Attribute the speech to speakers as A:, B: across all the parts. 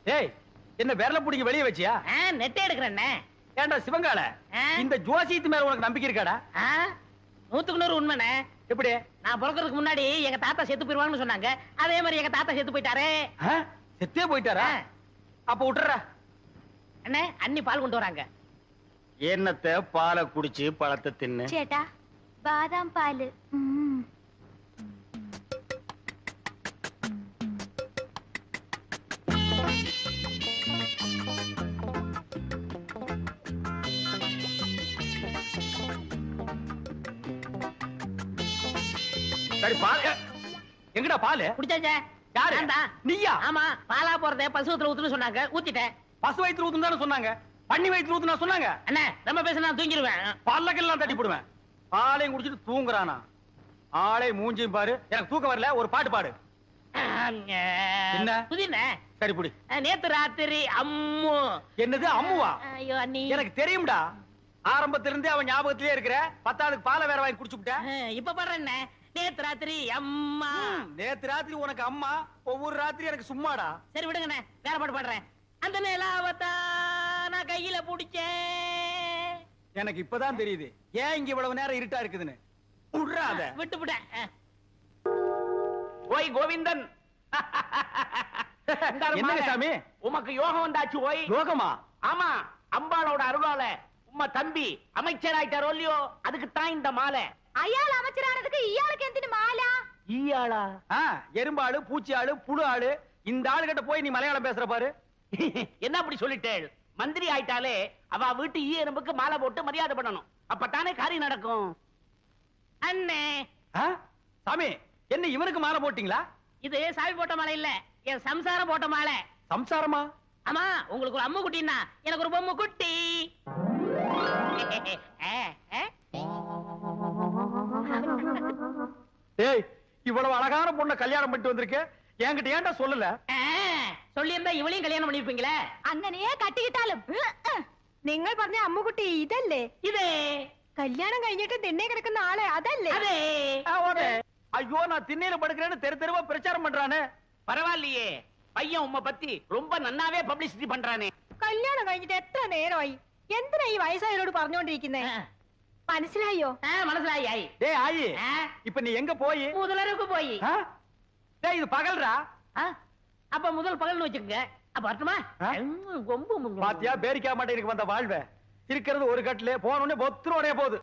A: ஏய், என்ன விரல புடிங்க வெளிய வச்சியா?
B: நெட்டே எடுக்கிறேன்.
A: ஏண்டா சிவங்கால, இந்த ஜோசியத்து மேல உனக்கு நம்பிக்கை இருக்காடா?
B: 100% உண்மைண்ணே.
A: எப்படி?
B: நான் பிறக்கிறதுக்கு முன்னாடி எங்க தாத்தா செத்து போயிருவாங்கன்னு சொன்னாங்க. அதே மாதிரி எங்க தாத்தா செத்து போயிட்டாரே.
A: செத்தே போயிட்டாரா? அப்ப விட்டுறா.
B: அண்ணே, அண்ணி பால் கொண்டு வராங்க.
A: என்னத்த பாலை குடிச்சு பழத்தை தின்னு.
C: சேட்டா, பாதாம் பால்.
A: சரி, பால் எங்கடா? பால்
B: குடிச்சாச்சே.
A: யாரு? நீயா?
B: ஆமா, பாலா போறதே பசுவத்துல ஊத்துன்னு சொன்னாங்க, ஊத்திட்டேன்.
A: பசு வயிற்று ஊத்துன்னு தானே சொன்னாங்க, பண்ணி வயிற்று ஊத்துனா சொன்னாங்க.
B: அண்ணே, ரொம்ப பேச நான் தூங்கிடுவேன்.
A: பல்லக்கெல்லாம் தட்டி போடுவேன். பாலையும் குடிச்சிட்டு தூங்குறானா? ஆளை மூஞ்சியும் பாரு. எனக்கு தூக்கம் வரல, ஒரு பாட்டு பாடு. என்ன?
B: புதினே.
A: சரி புடி.
B: நேத்து ராத்திரி அம்மு.
A: என்னது அம்முவா?
B: ஐயோ அண்ணி,
A: எனக்கு தெரியும்டா. ஆரம்பத்துல இருந்தே அவன் ஞாபகத்திலே இருக்கிற. பத்தாவதுக்கு பாலை வேற வாங்கி குடிச்சுட்ட.
B: இப்ப பாடுறேன். நேத்து ராத்திரி அம்மா.
A: நேத்து ராத்திரி உனக்கு அம்மா, ஒவ்வொரு ராத்திரி எனக்கு சும்மாடா.
B: சரி விடுங்கண்ணே, வேற பாட்டு பாடுறேன். அந்த நிலாவத்தா நான் கையில புடிச்சேன்.
A: எனக்கு இப்பதான் தெரியுது ஏன் இங்க இவ்வளவு நேரம் இருட்டா இருக்குதுன்னு. விடுறாத.
B: விட்டுவிட்டேன்.
D: ஓய் கோவிந்தன்,
A: என்ன சாமி?
D: உமக்கு யோகம் வந்தாச்சு. ஓய்
A: யோகமா?
D: ஆமா, அம்பாளோட அருளால உம்மா தம்பி அமைச்சராயிட்டாரோ இல்லையோ, அதுக்கு தான் இந்த மாலை.
C: அயாள் அமைச்சரானதுக்கு இயாளுக்கு எந்தின மாலா?
D: ஈயாளா?
A: எறும்பாளு, பூச்சி ஆளு, புழு ஆளு. இந்த ஆளுகிட்ட போய் நீ மலையாளம் பேசுற பாரு.
D: என்ன அப்படி சொல்லிட்டேள்? மந்திரி ஆயிட்டாலே அவ வீட்டு ஈ எறும்புக்கு மாலை போட்டு மரியாதை பண்ணணும். அப்பத்தானே காரியம் நடக்கும்.
B: அண்ணே,
A: சாமி, என்ன இவனுக்கு மாலை போட்டீங்களா?
B: இது சாமி போட்ட மாலை இல்ல, என் சம்சாரம் போட்ட மாலை.
A: சம்சாரமா?
B: ஆமா, உங்களுக்கு ஒரு அம்மு குட்டின்னா எனக்கு ஒரு பொம்மை குட்டி.
A: ஏய், இவ்வளவு அழகான பொண்ணை கல்யாணம் பண்ணிட்டு வந்திருக்க, என்கிட்ட ஏன்டா சொல்லல?
B: சொல்லியிருந்தா இவளையும் கல்யாணம் பண்ணிருப்பீங்களே.
C: അങ്ങനെയേ കട്ടിക്കിട്ടാലും നിങ്ങൾ പറഞ്ഞ അമ്മുകുട്ടി ഇതല്ലേ?
B: ഇത്
C: കല്യാണം കഴിഞ്ഞിട്ട് തിണ്ണെ കിടക്കുന്ന ആളെ അതല്ലേ?
B: അതെ.
A: ஐயோ, நான் திண்ணையில படுக்கிறேன்னு தெரு தெருவா பிரச்சாரம் பண்றானே.
D: பரவாயில்லையே, பையன் உம்மை பத்தி ரொம்ப நன்னாவே பப்ளிசிட்டி பண்றானே.
C: കല്യാണം കഴിഞ്ഞിട്ട് എത്ര നേരമായി? എന്തിനാ ഈ വയസ്സായവരോട് പറഞ്ഞോണ്ടിരിക്കുന്നേ? മനസ്സിലായോ?
B: മനസ്സിലായി.
A: டேய் ஆயி, இப்ப நீ எங்க போய்?
B: முதலருக்கு போய்.
A: டேய், இது பகல்ரா.
B: அப்ப முதல் பகல்னு வச்சுக்கங்க. அப்ப வரட்டுமா?
A: பாத்தியா, பேரிக்கா மாட்டே எனக்கு வந்த வாழ்வ. இருக்கிறது ஒரு கட்டிலே, போன உடனே பொத்துறோடே போகுது.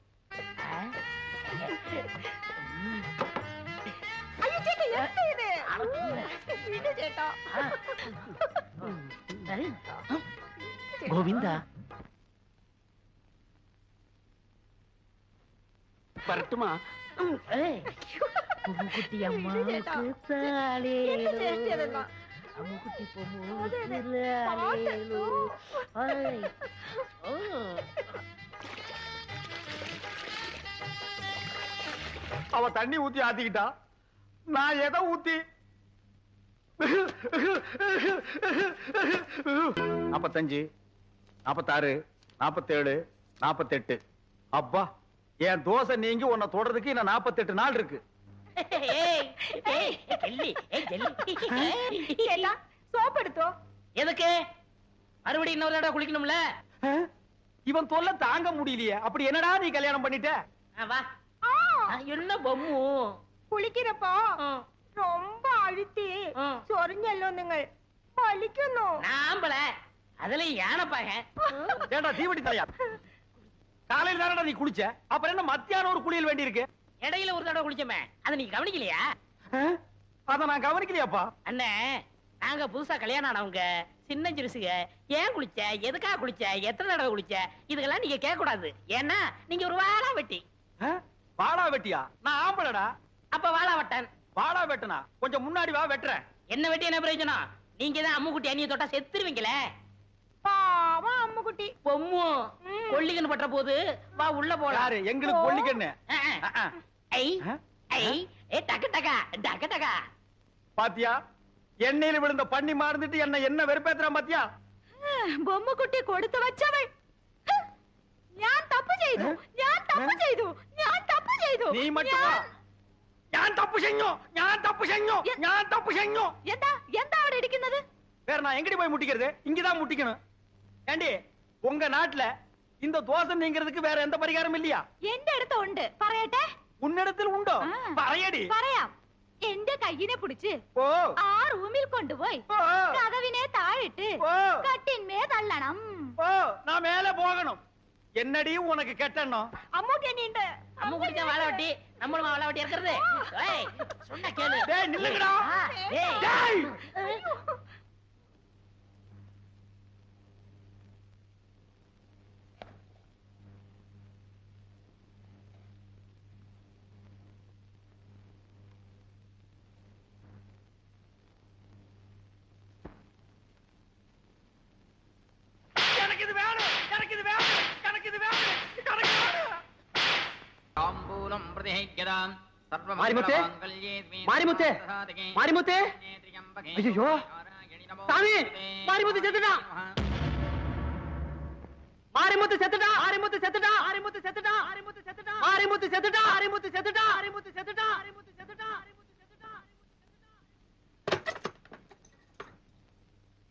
C: ஐயோ சேட்டா, என்ன இது? இது சேட்டா.
B: கோவிந்தா,
D: வரட்டுமா?
B: குட்டி அம்மாவுக்கு அம்முக்குட்டி
A: அவ தண்ணி ஊத்தி ஆத்திக்கிட்டா, நான் எதை ஊத்தி? 45, 46, 47, 48. அப்பா, என் தோசை நீங்கி உன்னை தொடறதுக்கு இன்னும் 48 நாள் இருக்கு.
C: சேட்டா, சோப் எடுத்தோ.
B: எதுக்கு? மறுபடியும் இன்னொரு தடவை குளிக்கணும்ல.
A: இவன் தொல்லை தாங்க முடியலையே. அப்படி என்னடா நீ கல்யாணம் பண்ணிட்ட?
B: வா. என்ன பொம்மு?
C: കുളിക്കുന്നപ്പോ ரொம்ப அழுத்தி சொரிഞ്ഞല്ലോ നിങ്ങൾ. വലിക്കുന്നു.
B: நாம்பல அதுல யானைப்பாக.
A: ஏண்டா தீவட்டி தலையா, காலையில தானடா நீ குளிச்ச, அப்புறம் என்ன மத்தியானம் ஒரு குளியல் வேண்டி இருக்கு?
B: இடையில ஒரு தடவை குளிச்சமே, அதை நீங்க கவனிக்கலையா?
A: அத நான் கவனிக்கலையாப்பா.
B: அண்ணே, நாங்க புதுசா கல்யாணம் ஆனவங்க, சின்ன சிறுசுக. ஏன் குளிச்ச, எதுக்காக குளிச்ச, எத்தனை தடவை குளிச்ச, இதுக்கெல்லாம் நீங்க கேட்க கூடாது. ஏன்னா நீங்க ஒரு வாழா வெட்டி.
A: வாழா வெட்டியா? நான் ஆம்பளடா.
B: அப்ப வாழா வெட்டன்.
A: வாழா வெட்டனா? கொஞ்சம் முன்னாடி வா, வெட்டுறேன்.
B: என்ன வெட்டி என்ன பிரயோஜனம்? நீங்க தான் அம்முக்குட்டி அண்ணிய தொட்டா செத்துருவீங்களே.
C: பாவம் அம்முக்குட்டி.
B: பொம்மு கொல்லிக்கன்னு பற்ற போது வா உள்ள போலாம்.
A: யாரு? எங்களுக்கு கொல்லிக்கன்னு?
B: டக்கு டக்கா டக்கு டக்கா.
A: பாத்தியா, எண்ணெயில விழுந்த பண்ணி மாறுந்துட்டு என்ன வெறுப்பேத்துறான் பாத்தியா?
C: பொம்முக்குட்டி கொடுத்து வச்சவள். ഞാൻ തപ്പ് ചെയ്തു, ഞാൻ തപ്പ് ചെയ്തു, ഞാൻ തപ്പ് ചെയ്തു.
A: നീ மட்டுமா? ഞാൻ തപ്പ് ചെയ്ഞ്ഞു, ഞാൻ തപ്പ് ചെയ്ഞ്ഞു, ഞാൻ തപ്പ് ചെയ്ഞ്ഞു.
C: എന്താ എന്താ അവിടെ ഇരിക്കുന്നത്?
A: വേറെ நான் எங்கடி போய் முட்டிக்கிறது? இங்கதான் முட்டிக்கணும். ஏண்டி உங்க நாட்டுல இந்த தோசை நீங்கிறதுக்கு வேற எந்த பரிகாரம் இல்லையா?
C: എന്റെ അടുത്ത് ഉണ്ട് പറയട്ടെ.
A: உன்னிடத்தில் உண்டோ? പറയടി.
C: പറയാം. എന്റെ കയ്യിനെ പിടിച്ച്
A: ഓ
C: ആ റൂമിൽ കൊണ്ടുപോയി കതവിനെ താഴിട്ട് കട്ടിന്മേ തള്ളണം.
A: ஓ நான் மேல போகணும். என்னடி உனக்கு கெட்டணும்?
C: അമ്മൂട്ടി എന്നെയുണ്ട്.
B: அம்மு குடிச்ச வாழை வெட்டி நம்மளும் வாழை வெட்டி இருக்கிறது. ஏய் சொன்னா கேளு.
A: டேய் நில்லுங்கடா.
B: டேய்
A: டேய் எனக்கு இது வேணும். எனக்கு இது வேணும். எனக்கு இது வேணும். எனக்கு வேணும்.
E: தாம்பூலம் பிரதிஹைக்யதாம் சர்வம்
F: மாரிமுத்தே, மாரிமுத்தே, மாரிமுத்தே. ஐயோ சாமி, மாரிமுத்து செத்துட்டான். மாரிமுத்து செத்துட்டான். மாரிமுத்து செத்துட்டான். மாரிமுத்து செத்துட்டான். மாரிமுத்து செத்துட்டான். மாரிமுத்து செத்துட்டான். மாரிமுத்து செத்துட்டான். மாரிமுத்து செத்துட்டான். மாரிமுத்து செத்துட்டான்.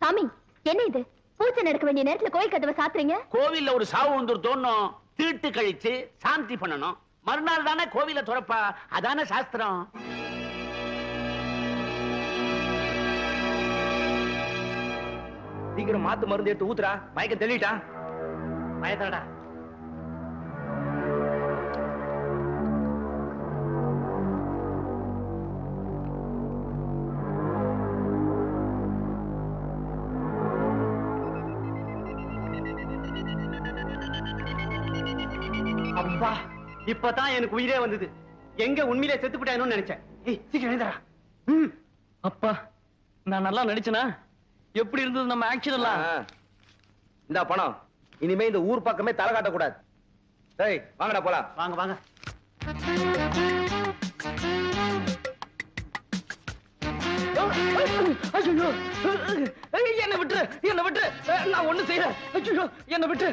C: சாமி, என்ன இது? பூஜை நடக்க வேண்டிய நேரத்துல கோயில் கதவை சாத்துறீங்க.
D: கோவில்ல ஒரு சாவு வந்துருத்தோன்னும் தீட்டு கழிச்சு சாந்தி பண்ணணும். மறுநாள் தானே கோவில துறப்பா. அதானே சாஸ்திரம்.
F: சீக்கிரம் மாத்து மருந்து எடுத்து ஊத்துறா. மயக்கம் தெளிட்டா.
B: பயத்தடா.
F: அப்பா, இப்பதான் எனக்கு உயிரே வந்தது. எங்க உண்மையிலே செத்து விட்டானு நினைச்சேன். ஏய் சீக்கிரம் எழுந்தடா.
G: அப்பா, நான் நல்லா நடிச்சனா? எப்படி இருந்தது நம்ம ஆக்ஷன் எல்லாம்?
F: இந்த பணம் இனிமே இந்த ஊர் பக்கமே தலை காட்ட கூடாது. டேய் வாங்கடா போலாம்.
A: வாங்க வாங்க.
G: ஐயோ, என்ன விட்டு, என்ன விட்டு, நான் ஒண்ணு செய்யறேன். ஐயோ, என்ன விட்டு,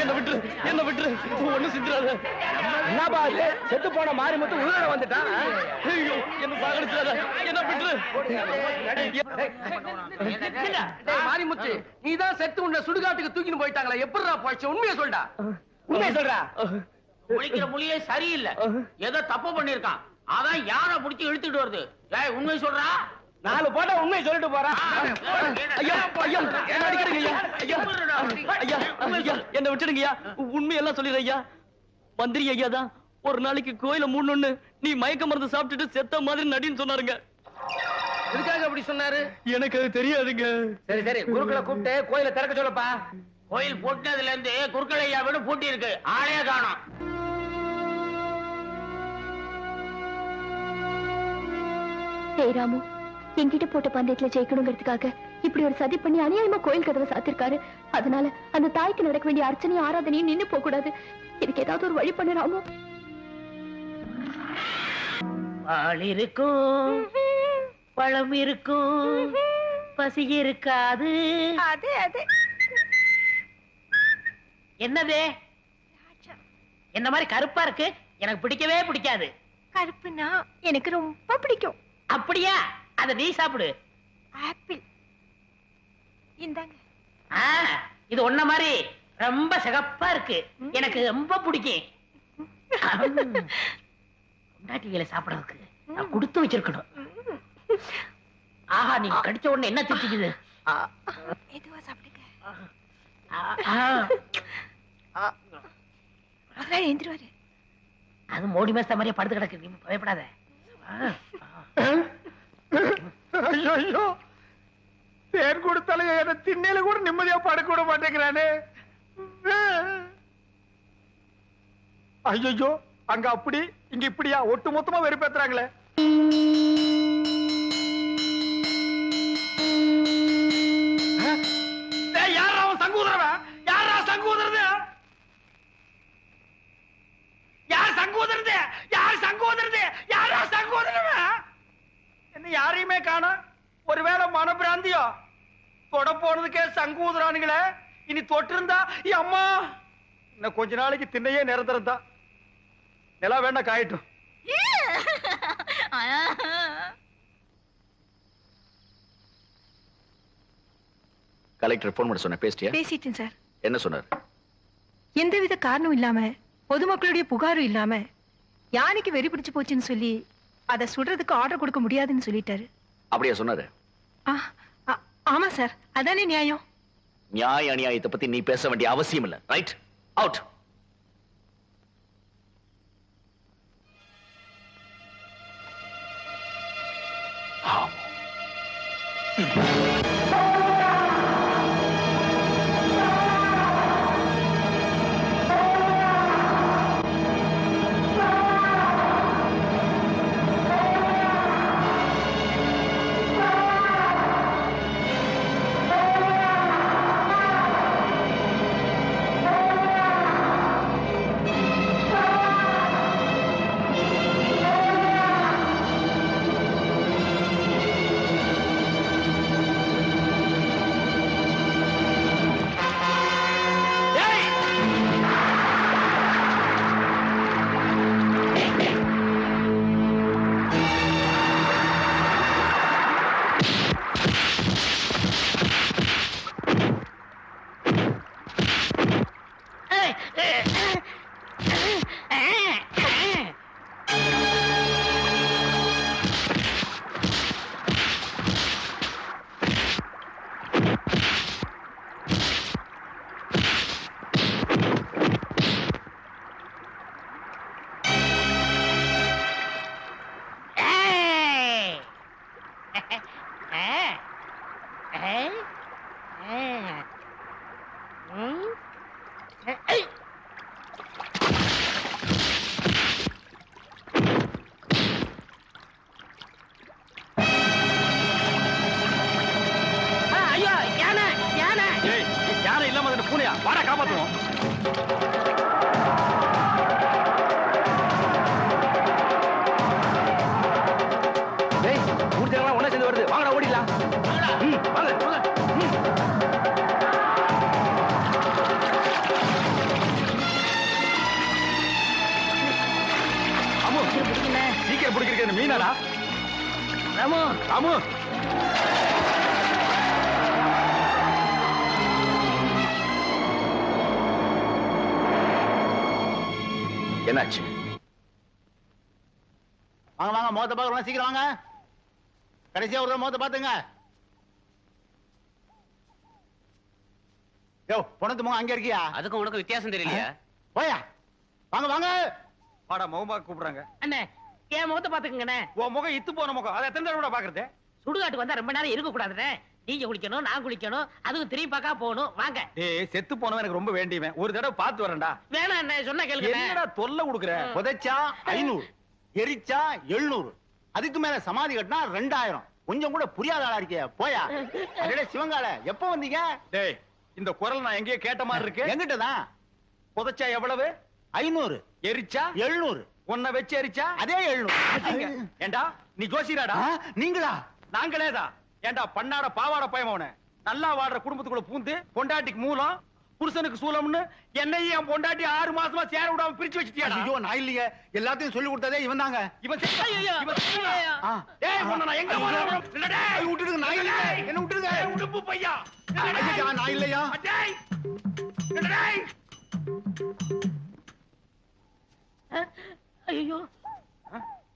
G: என்ன விட்டு, என்ன விட்டு, ஒண்ணு செஞ்சிடாத.
F: என்னப்பா இது? செத்து போன மாரிமுத்து உயிரோட வந்துட்டான்.
G: ஐயோ, என்ன சாகடிச்சிடாத, என்ன விட்டு.
F: டேய் மாரிமுத்து, நீதான் செத்து உன்னை சுடுகாட்டுக்கு தூக்கின்னு போயிட்டாங்களா? எப்படிடா போச்சு? உண்மையை சொல்டா. உண்மையை சொல்றா.
D: முழிக்கிற மொழியே சரியில்லை. ஏதோ தப்பு பண்ணிருக்கான். அதான் யாரை புடிச்சு இழுத்துட்டு வருது. ஏய் உண்மை சொல்றா.
F: 4 போட்டா உண்மையை சொல்லிட்டு போறான்.
G: ஐயா, ஐயா, என்ன அடிக்கிறீங்க ஐயா? ஐயா, ஐயா, ஐயா, என்ன விட்டுடுங்க ஐயா. உண்மையெல்லாம் சொல்லிடுறேன் ஐயா. மந்திரி ஐயா தான் ஒரு நாளைக்கு கோயில மூடணும்னு நீ மயக்க மருந்து சாப்பிட்டுட்டு செத்த மாதிரி நடின்னு சொன்னாருங்க.
F: எதுக்காக அப்படி சொன்னாரு?
G: எனக்கு அது தெரியாதுங்க.
F: சரி சரி, குருக்களை கூப்பிட்டு கோயிலை திறக்க சொல்லப்பா.
D: கோயில் போட்டதுல இருந்து குறுக்கலையா வீடு பூட்டி இருக்கு. ஆளே காணோம்.
C: ராமு, என்கிட்ட போட்ட பந்தயத்துல ஜெயிக்கணுங்கிறதுக்காக இப்படி ஒரு சதி பண்ணி அநியாயமா கோயில் கதவை சாத்திருக்காரு. அதனால அந்த தாய்க்கு நடக்க வேண்டிய அர்ச்சனையும் ஆராதனையும் நின்னு போக கூடாது. இதுக்கு ஏதாவது ஒரு வழி பண்ணு ராமு.
B: பால் இருக்கும், பழம் இருக்கும், பசி இருக்காது.
C: அது அது
B: என்னது? என்ன மாதிரி கருப்பா இருக்கு. எனக்கு பிடிக்கவே பிடிக்காது.
C: கருப்புனா எனக்கு ரொம்ப பிடிக்கும்.
B: அப்படியா? அத நீ சாப்பிடு.
C: ஆப்பிள் இந்தாங்க.
B: இது ஒன்ன மாதிரி ரொம்ப சிகப்பா இருக்கு. எனக்கு ரொம்ப பிடிக்கும். பொண்டாட்டிகளை சாப்பிடறதுக்கு நான் கொடுத்து வச்சிருக்கணும். ஆஹா, நீங்க கடிச்ச உடனே என்ன திட்டிக்குது?
C: எதுவா சாப்பிடுங்க. அதெல்லாம் எழுந்துருவாரு.
B: அது மோடி மேஸ்த மாதிரியே படுத்து கிடக்கு. நீ பயப்படாத.
A: ஐயோ ஐயோ, தேன் கொடுத்தாலும் என்ன திண்ணையில கூட நிம்மதியா படுக்க விட மாட்டேங்கிறானே. ஐயோ, அங்க அப்படி இங்க இப்படியா ஒட்டு மொத்தமா வெறுப்பேத்துறாங்களே. யாரா அவன் சங்கூதரவன்? யாரா சங்கூதரது? யார் சங்கூதரது? யார் சங்கூதரது? யாரா சங்கூதரவன்? என்ன யாரையுமே காணோம். ஒருவேளை மனப்பிராந்தியோ? தொட போனதுக்கே சங்கூதரானுங்களே. இனி தொட்டு இருந்தா அம்மா இன்னும் கொஞ்ச நாளைக்கு திண்ணையே நிரந்தரம் தான். நிலா வேண்டாம், காயட்டும். கலெக்டர் போன் பண்ண சொன்ன பேசிட்டியா?
H: பேசிட்டேன் சார்.
A: என்ன சொன்னார்?
H: எந்தவித காரணம் இல்லாம பொதுமக்களுடைய புகாரும் இல்லாம யானைக்கு வெறி பிடிச்சு போச்சுன்னு சொல்லி அதை சுடுறதுக்கு ஆர்டர் கொடுக்க முடியாதுன்னு சொல்லிட்டாரு.
A: அப்படியா சொன்னாரு?
H: ஆமா சார், அதானே நியாயம்.
A: நியாய அநியாயத்தை பத்தி நீ பேச வேண்டிய அவசியம் இல்ல. Right, out. என்னாச்சு?
I: வாங்க வாங்க, மோத்த பாக்கலாம், சீக்கிரம் வாங்க. கடைசியா ஒரு மோத்த பாத்துங்க. யோ, பொணத்து முகம் அங்க இருக்கியா?
D: அதுக்கு உனக்கு வித்தியாசம் தெரியலையா?
I: போயா, வாங்க வாங்க.
A: வாடா, முகமா கூப்பிடுறாங்க.
B: அண்ணே, என் முகத்தை பாத்துக்கங்கண்ணே.
A: உன் முகம் இத்து போன முகம், அதை எத்தனை தடவை பாக்குறது?
B: சுடுகாட்டுக்கு வந்தா ரொம்ப நேரம் இருக்க கூடாதுண்ணே. நீங்க குளிக்கணும், நான் குளிக்கணும், அதுவும் திரும்பி பார்க்க போகணும். வாங்க.
A: டேய், செத்து போனவன் எனக்கு ரொம்ப வேண்டியவன், ஒரு தடவை பார்த்து வரேன்டா.
B: வேணாம் அண்ணே, சொன்னா கேளுங்க.
A: என்னடா தொல்லை கொடுக்குற?
I: புதைச்சா 500, எரிச்சா 700, அதுக்கு மேல சமாதி கட்டினா 2000. கொஞ்சம் கூட புரியாத ஆளா இருக்கியா? போயா. அடடே சிவங்கால, எப்ப வந்தீங்க?
A: டேய், இந்த குரல் நான் எங்கேயோ கேட்ட மாதிரி இருக்கு.
I: எங்கிட்டதான்.
A: புதைச்சா எவ்வளவு?
I: 500.
A: எரிச்சா
I: 700.
A: உன்னை வச்சு எரிச்சா
I: அதே 700.
A: ஏண்டா நீ ஜோசியராடா?
I: நீங்களா?
A: நாங்களேதான். ஏண்டா பண்ணாட பாவாட பயமவனே, நல்லா வாடுற குடும்பத்துக்குள்ள பூந்து பொண்டாட்டிக்கு மூலம் புருஷனுக்கு சூலம்னு என்னையும் என் பொண்டாட்டி 6 மாசமா சேர விடாம பிரிச்சு வச்சிட்டியாடா?
I: ஐயோ, நான் இல்லையே, எல்லாத்தையும் சொல்லி கொடுத்ததே இவன் தாங்க.
A: இவன்
B: ஐயோ, ஐயோ.
A: டேய், உன்னை நான் எங்க போறேன்? இல்லடா,
I: விட்டுடுங்க, நான் இல்ல. என்ன விட்டுடுங்க.
A: உடுப்பு பையா.
I: ஐயா, நான் இல்லையா?
A: டேய், டேய்.
B: ஐயோ,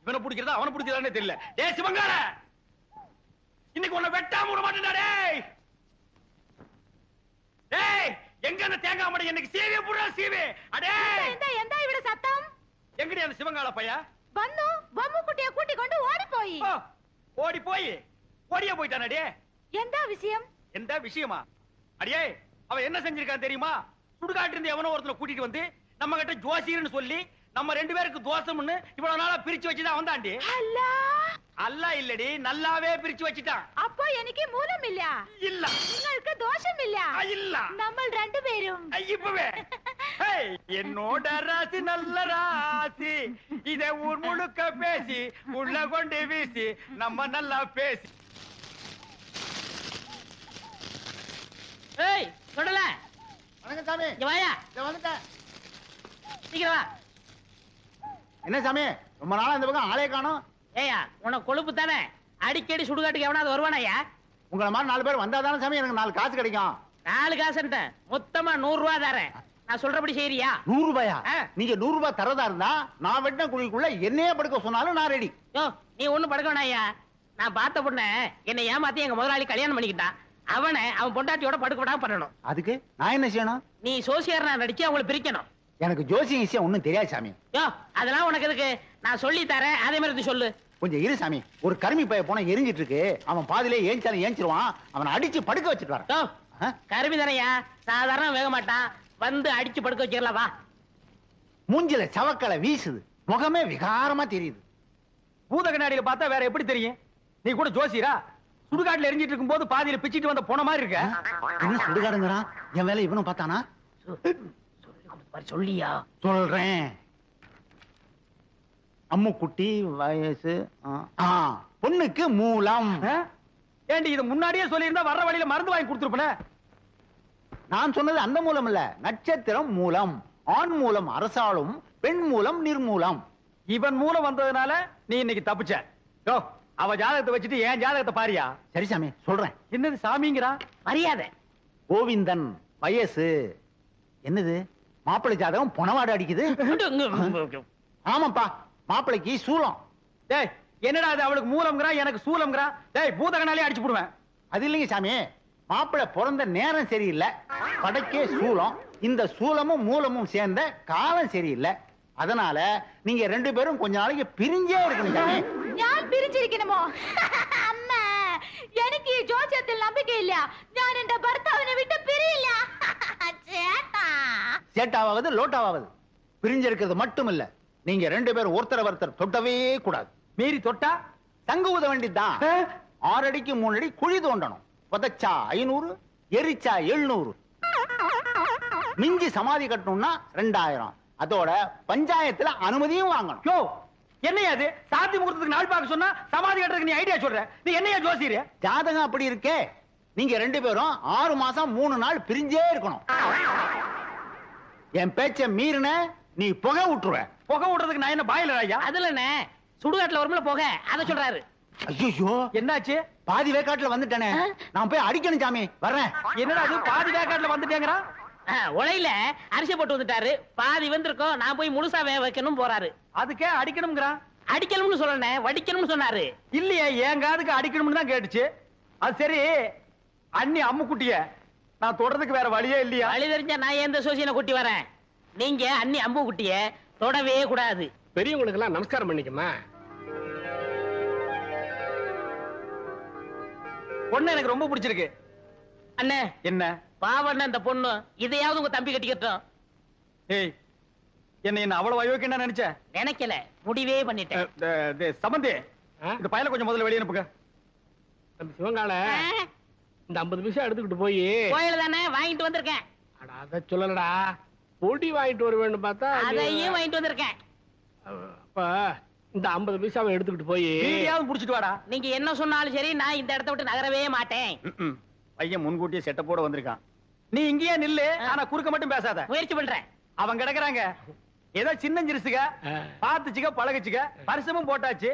A: இவனை பிடிக்கிறதா அவனை பிடிக்கிறதானே தெரியல. டேய் சிவங்கார, இன்னைக்கு உன்னை வெட்டாம விட மாட்டேன்டா. டேய் டேய், எங்க அந்த தேங்காய் மடை? எனக்கு சீவே புறா சீவே. அடே
C: எந்த இவட சத்தம்?
A: எங்கடி அந்த சிவங்கால பையா?
C: வந்து பொம்மை குட்டியை கூட்டி கொண்டு ஓடி போய்.
A: ஓடி போய் ஓடியே போயிட்டானே.
C: எந்த விஷயம்?
A: எந்த விஷயமா? அடியே, அவன் என்ன செஞ்சிருக்கான் தெரியுமா? சுடுகாட்டு இருந்து எவனோ ஒருத்தனை கூட்டிட்டு வந்து நம்ம கிட்ட ஜோசியர்னு சொல்லி நம்ம 2 பேருக்கு தோசம்னு இவ்வளவு நாளா பிரிச்சு வச்சுதான் வந்தாண்டி. அல்ல இல்லடி, நல்லாவே பிரிச்சு வச்சிட்டான்.
C: அப்போ எனக்கு மூலம் இல்ல.
A: இல்ல.
C: உங்களுக்கு தோஷம் இல்ல.
A: இல்ல.
C: நம்ம 2 பேரும்
A: இப்பவே என்னோட ராசி நல்ல ராசி, இத ஊர் முழுக்க பேசி உள்ள கொண்டு வீசி நம்ம நல்லா பேசி.
B: ஏய் தொடல.
I: வணக்கம் சாமி.
B: இங்க வாயா.
I: வந்துட்டேன்.
B: சீக்கிரம் வா.
I: என்ன சாமி, ரொம்ப நாளா இந்த பக்கம் ஆளே காணோம்.
B: ஏயா, உனக்கு கொழுப்பு தானே? அடிக்கடி சுடுகாட்டுக்கு எவனாவது வருவானாயா?
I: உங்களை மாதிரி 4 பேர் வந்தாதானே சாமி எனக்கு 4 காசு கிடைக்கும்.
B: 4 காசுன்ட்ட மொத்தமா 100 ரூபாய் தரேன். நான் சொல்றபடி செய்யறியா?
I: 100 ரூபாயா?
B: ஆ.
I: நீங்க 100 ரூபாய் தரதா இருந்தா நான் வெட்டின குழிக்குள்ள என்னையே படுக்க சொன்னாலும் நான் ரெடி.
B: யோ நீ ஒண்ணும் படுக்க வேணாயா. நான் பார்த்த பொண்ண என்னை ஏமாத்தி எங்க முதலாளி கல்யாணம் பண்ணிக்கிட்டான். அவன் பொண்டாட்டியோட படுக்க விடாம பண்ணணும்.
I: அதுக்கு நான் என்ன செய்யணும்?
B: நீ சோசியர் நான் நடிச்சு அவங்களை பிரிக்கணும்.
I: எனக்கு ஜோசியம் விஷயம் ஒண்ணும் தெரியாது சாமி.
B: யோ அதெல்லாம் உனக்கு எதுக்கு? நான் சொல்லி தரேன், அதே மாதிரி இது சொல்லு.
I: கொஞ்சம் இரு சாமி. ஒரு கருமி பைய போனா எரிஞ்சிட்டு இருக்கு. அவன் பாதியிலே ஏஞ்சாலும் ஏஞ்சிருவான். அவனை அடிச்சு படுக்க வச்சுட்டு வரேன்.
B: யோ
I: ஆ?
B: கருமி தானையா, சாதாரண வேக மாட்டான். வந்து அடிச்சு படுக்க வச்சிடலாம் வா.
I: மூஞ்சில சவக்கலை வீசுது, முகமே விகாரமா தெரியுது.
A: பூத கண்ணாடியில பார்த்தா வேற எப்படி தெரியும்? நீ கூட ஜோசியரா? சுடுகாட்டுல எரிஞ்சிட்டு இருக்கும் போது பாதியில பிச்சிட்டு வந்த போன மாதிரி இருக்க.
I: என்ன சுடுகாடுங்கிறான்? என் வேலை இவனும் பார்த்தானா?
B: சொல்லியா?
I: சொல்றேன். அம்முக்குட்டி வயசு பொண்ணுக்கு மூலம்.
A: ஏண்டி இது முன்னாடியே சொல்லியிருந்தா வர்ற வழியில மருந்து வாங்கி கொடுத்துருப்பேன்.
I: நான் சொன்னது அந்த மூலம் இல்ல, நட்சத்திரம் மூலம். ஆண் மூலம் அரசாளும், பெண் மூலம் நிர்மூலம்.
A: இவன் மூலம் வந்ததுனால நீ இன்னைக்கு தப்பிச்ச. யோ அவ ஜாதகத்தை வச்சுட்டு ஏன் ஜாதகத்தை பாரியா?
I: சரி சாமி சொல்றேன்.
A: என்னது சாமிங்கிறா?
B: மரியாதை.
I: கோவிந்தன் வயசு என்னது? மாப்பிள்ளை ஜாதகம் பொணவாடு அடிக்குது. ஆமாப்பா, மாப்பிள்ளைக்கு சூலம்.
A: டேய் என்னடா அது? அவளுக்கு மூலம்ங்கறா, எனக்கு சூலம்ங்கறா. டேய் பூதகனாலே அடிச்சு போடுவேன்.
I: அது இல்லைங்க சாமி, மாப்பிள்ளை பிறந்த நேரம் சரியில்லை, படைக்கே சூலம். இந்த சூலமும் மூலமும் சேர்ந்த காலம் சரியில்லை. அதனால நீங்க 2 பேரும் கொஞ்ச நாளைக்கு பிரிஞ்சே இருக்கணும் சாமி.
C: ഞാൻ പിരിച്ചിരിക്കണമോ? അമ്മ എനിക്ക് ഈ ജോസ്യത്തിൽ നம்பிക്കയില്ല. ഞാൻ എന്റെ ഭർത്താവിനെ വിട്ട് പിരിയില്ല. ചേട്ടാ
I: சேட்டாவது லோட்டாவது பிரிஞ்சிருக்கிறது மட்டும் இல்ல, நீங்க 2 பேரும் ஒருத்தர் தொட்டவே கூடாது.
A: மீறி தொட்டா
I: தங்கு ஊத வேண்டியதுதான். 6 அடிக்கு 3 அடி குழி தோண்டணும். புதைச்சா 500, எரிச்சா 700. மிஞ்சி சமாதி கட்டணும்னா 2000. அதோட பஞ்சாயத்துல அனுமதியும் வாங்கணும்.
A: யோ என்னையா அது? சாந்தி முகூர்த்தத்துக்கு நாள் பார்க்க சொன்னா சமாதி கட்டுறதுக்கு நீ ஐடியா சொல்ற? நீ என்னையா ஜோசியர்?
I: ஜாதகம் அப்படி இருக்கே. நீங்க 2 பேரும் 6 மாசம் 3 நாள் பிரிஞ்சே இருக்கணும். என் பேச்ச மீறின நீ புகை விட்டுருவ.
A: புகை விடுறதுக்கு நான் என்ன பாயிலர் ஐயா?
B: அதுல என்ன சுடுகாட்டுல வரும்ல போக, அத சொல்றாரு.
I: ஐயோ
A: என்னாச்சு?
I: பாதி வேக்காட்டுல வந்துட்டேனே, நான் போய் அடிக்கணும் சாமி. வர்றேன்.
A: என்னடா அது பாதி வேக்காட்டுல வந்துட்டேங்கறா?
B: உலையில அரிசி போட்டு வந்துட்டாரு, பாதி வந்திருக்கோம், நான் போய் முழுசா வேக வைக்கணும் போறாரு.
A: அதுக்கே அடிக்கணும்ங்கறா?
B: அடிக்கணும்னு சொல்லனே, வடிக்கணும்னு சொன்னாரு.
A: இல்லையே, என் காதுக்கு அடிக்கணும்னு தான் கேட்டுச்சு. அது சரி, அண்ணி அம்முக்குட்டிய நான் தொடறதுக்கு வேற வழியே இல்லையா?
B: வழி தெரிஞ்சா நான் எந்த சோசியனை கூட்டி வரேன். நீங்க அண்ணி அம்பு குட்டிய தொடவே கூடாது.
D: பெரியவங்களுக்கு எல்லாம் நமஸ்காரம் பண்ணிக்கமா.
A: பொண்ணு எனக்கு ரொம்ப பிடிச்சிருக்கு.
B: அண்ணே
A: என்ன
B: பாவண்ண இந்த பொண்ணு, இதையாவது உங்க தம்பி கட்டிக்கட்டும்.
A: ஏய் என்ன அவ்வளவு அயோக்கியன்னு நினைச்ச?
B: நினைக்கல, முடிவே பண்ணிட்டேன்.
A: சம்பந்தி, இந்த பையனை கொஞ்சம் முதல்ல வெளியே அனுப்புங்க.
D: நம்ம சிவங்கால இந்த 50 பைசா எடுத்துக்கிட்டு போய்
B: கோயில தானே வாங்கிட்டு வந்திருக்கேன்.
D: அத சொல்லலடா, பொடி வாங்கிட்டு வருவேன்னு பார்த்தா
B: அதையும் வாங்கிட்டு வந்திருக்கேன்.
D: அப்ப இந்த 50 பைசாவை எடுத்துக்கிட்டு போய்
A: வீடியாவது புடிச்சிட்டு வாடா.
B: நீங்க என்ன சொன்னாலும் சரி, நான் இந்த இடத்தை விட்டு நகரவே மாட்டேன்.
A: பையன் முன்கூட்டியே செட்டப்போட வந்திருக்கான். நீ இங்கேயே நில்லு, ஆனா குறுக்க மட்டும் பேசாத.
B: முயற்சி பண்றேன்.
A: அவன் கிடக்குறாங்க, ஏதோ சின்னஞ்சிருசுக, பாத்துச்சுக்க பழகுச்சுக்க, பரிசமும் போட்டாச்சு.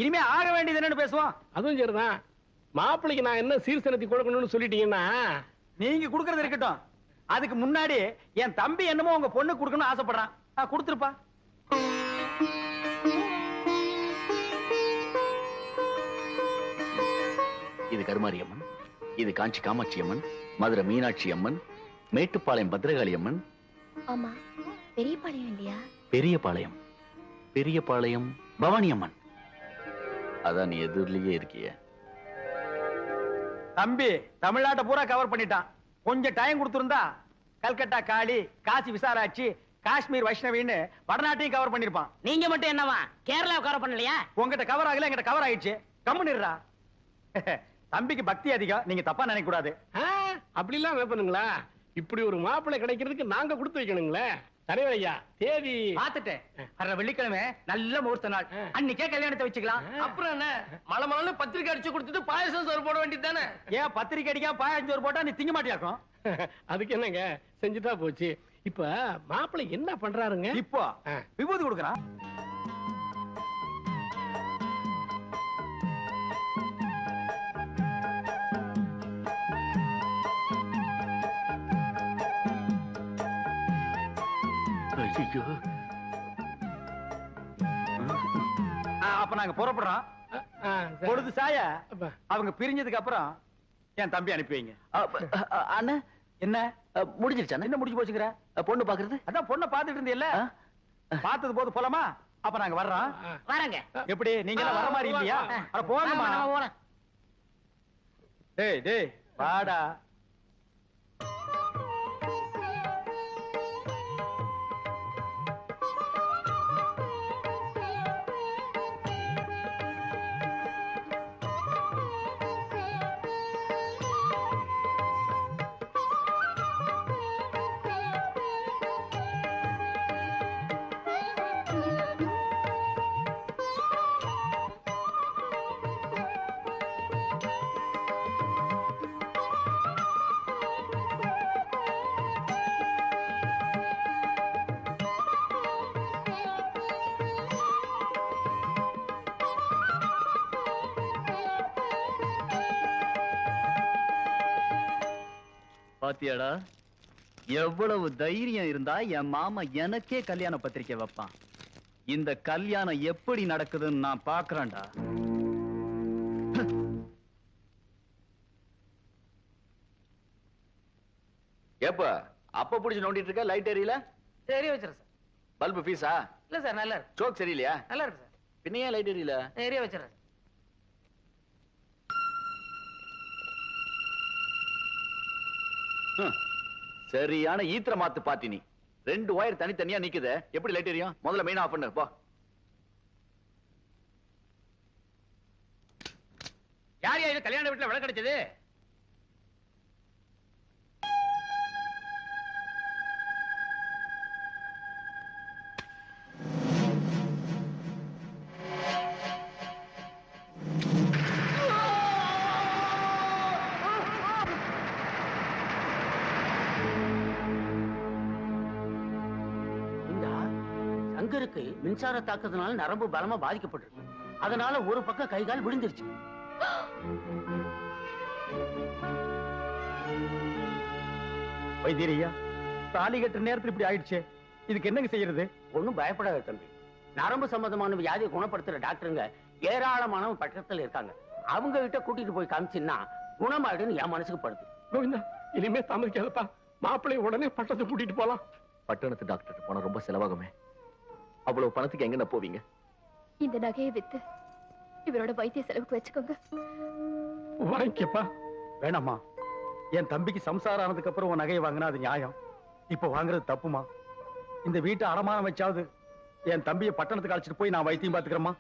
A: இனிமே ஆக வேண்டியது என்னன்னு பேசுவான்.
D: அதுவும் சரிதான். மாப்பிள்ளைக்கு நான் என்ன சீர்சனத்தி கொடுக்கணும்னு சொல்லிட்டீங்கன்னா
A: நீங்க குடுக்கறது இருக்கட்டும், அதுக்கு முன்னாடி என் தம்பி என்னமோ உங்க பொண்ணு குடுக்கணும்னு ஆசைப்படுறான். கொடுத்துருப்பா.
J: இது கருமாரி அம்மன், இது காஞ்சி காமாட்சி அம்மன், மதுரை மீனாட்சி அம்மன், மேட்டுப்பாளையம் பத்ரகாளி அம்மன்.
C: ஆமா, பெரியபாளையம் இல்லையா?
J: பெரியபாளையம், பெரியபாளையம் பவானி அம்மன். அதான் நீ எதிரிலேயே இருக்கிய.
A: தம்பி தமிழ்நாட்டை பூரா கவர் பண்ணிட்டான். கொஞ்சம் டைம் கொடுத்திருந்தா கல்கட்டா காளி, காசி விசாலாட்சி, காஷ்மீர் வைஷ்ணவின்னு வடநாட்டையும் கவர் பண்ணிருப்பான்.
B: நீங்க மட்டும் என்னவா கேரளா கவர் பண்ணலையா?
A: உங்ககிட்ட கவர் ஆகல, எங்கிட்ட கவர் ஆயிடுச்சு. கம்முன்னுடா. தம்பிக்கு பக்தி அதிகம், நீங்க தப்பா நினைக்க கூடாது.
D: அப்படி எல்லாம் வைப்பனுங்களா? இப்படி ஒரு மாப்பிள்ளை கிடைக்கிறதுக்கு நாங்க கொடுத்து வைக்கணுங்களே. தலைவர் ஐயா, தேதி
A: பாத்துட்டேன். வர்ற வெள்ளிக்கிழமை நல்ல முகூர்த்த நாள், அன்னைக்கே கல்யாணத்தை வச்சுக்கலாம்.
F: அப்புறம் என்ன, மலை பத்திரிக்கை அடிச்சு கொடுத்துட்டு பாயசம் சோறு போட வேண்டியது தானே?
A: ஏன் பத்திரிக்கை அடிக்காம பாயாஞ்சு ஒரு போட்டா நீ திங்க மாட்டியாக்கும்?
D: அதுக்கு என்னங்க, செஞ்சுட்டா போச்சு. இப்ப மாப்பிள்ளை என்ன பண்றாருங்க?
A: இப்போ விபூதி கொடுக்கறான்.
J: ஐயோ
A: அப்ப நாங்க புறப்படுறோம். பொழுது சாய அவங்க பிரிஞ்சதுக்கு அப்புறம் என் தம்பி அனுப்பி வைங்க.
J: அண்ணா
A: என்ன
J: முடிஞ்சிருச்சா?
A: என்ன முடிஞ்சு போச்சுங்கிற?
J: பொண்ணு பாக்குறது?
A: அதான் பொண்ணை பாத்துட்டு இருந்தீல்ல, பார்த்தது போது போலாமா? அப்ப நாங்க வர்றோம்.
B: வரங்க.
A: எப்படி நீங்க எல்லாம் வர மாதிரி இல்லையா? அட போங்கம்மா. டேய் டேய் வாடா.
J: பாத்தியாடா, எவ்வளவு தைரியம் இருந்தா என் மாமா எனக்கே கல்யாண பத்திரிக்கை வைப்பான். இந்த கல்யாணம் எப்படி நடக்குதுன்னு நான் பாக்குறேன்டா.
E: ஏப்ப அப்ப புடிச்சு நோண்டிட்டு இருக்க, லைட் எரியல?
B: சரி வச்சிருக்கேன் சார்.
E: பல்பு பீஸா?
B: இல்ல சார், நல்லா இருக்கு.
E: சோக் சரியில்லையா?
B: நல்லா இருக்கு சார்.
E: பின்ன ஏன் லைட் எரியல?
B: சரியா வச்சிருக்கேன்.
E: சரியான ஈத்திர மாத்து பாத்தி நீ. 2 ஒயர் தனித்தனியா நிக்குது, எப்படி லைட் எரியும்? முதல்ல மெயின் ஆஃப் பண்ணு போ.
A: யார் இது கல்யாண வீட்டுல விளக்கு கிடைச்சது?
D: சங்கருக்கு மின்சார தாக்கத்தினால நரம்பு பலமா பாதிக்கப்பட்டிருக்கு. அதனால ஒரு பக்கம் கை கால் விழுந்துருச்சு.
A: வைத்தியரையா, தாலி கட்டுற நேரத்துல இப்படி ஆயிடுச்சு, இதுக்கு என்னங்க செய்யறது?
D: ஒண்ணும் பயப்படாத தம்பி. நரம்பு சம்பந்தமான வியாதியை குணப்படுத்துற டாக்டருங்க ஏராளமான பட்டத்துல இருக்காங்க. அவங்க கிட்ட கூட்டிட்டு போய் காமிச்சின்னா குணமாயிடுன்னு என் மனசுக்கு படுது.
F: கோவிந்தா, இனிமே தாமதிக்காதப்பா. மாப்பிள்ளை உடனே பட்டத்தை கூட்டிட்டு போலாம்.
J: பட்டணத்து டாக்டர் போன ரொம்ப செலவாகுமே. அவ்வளவு பணத்துக்கு எங்க போவீங்க?
C: இந்த நகையை வித்து இவரோட வைத்திய செலவுக்கு வச்சுக்கோங்க.
F: வாங்கிக்கப்பா.
A: வேணாமா, என் தம்பிக்கு சம்சாரம் ஆனதுக்கு அப்புறம் உன் நகையை வாங்கினா அது நியாயம். இப்ப வாங்குறது தப்புமா. இந்த வீட்டை அடமானம் வச்சாவது என் தம்பியை பட்டணத்துக்கு அழைச்சிட்டு போய் நான் வைத்தியம் பாத்துக்கிறேமா.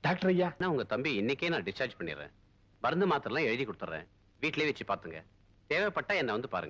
F: டாக்டர் ஐயா,
K: நான் உங்க தம்பி இன்னைக்கே நான் டிஸ்சார்ஜ் பண்ணிடுறேன். மருந்து மாத்திரலாம் எழுதி கொடுத்துறேன். வீட்லயே வச்சு பாத்துங்க. தேவைப்பட்டா என்ன வந்து பாருங்க.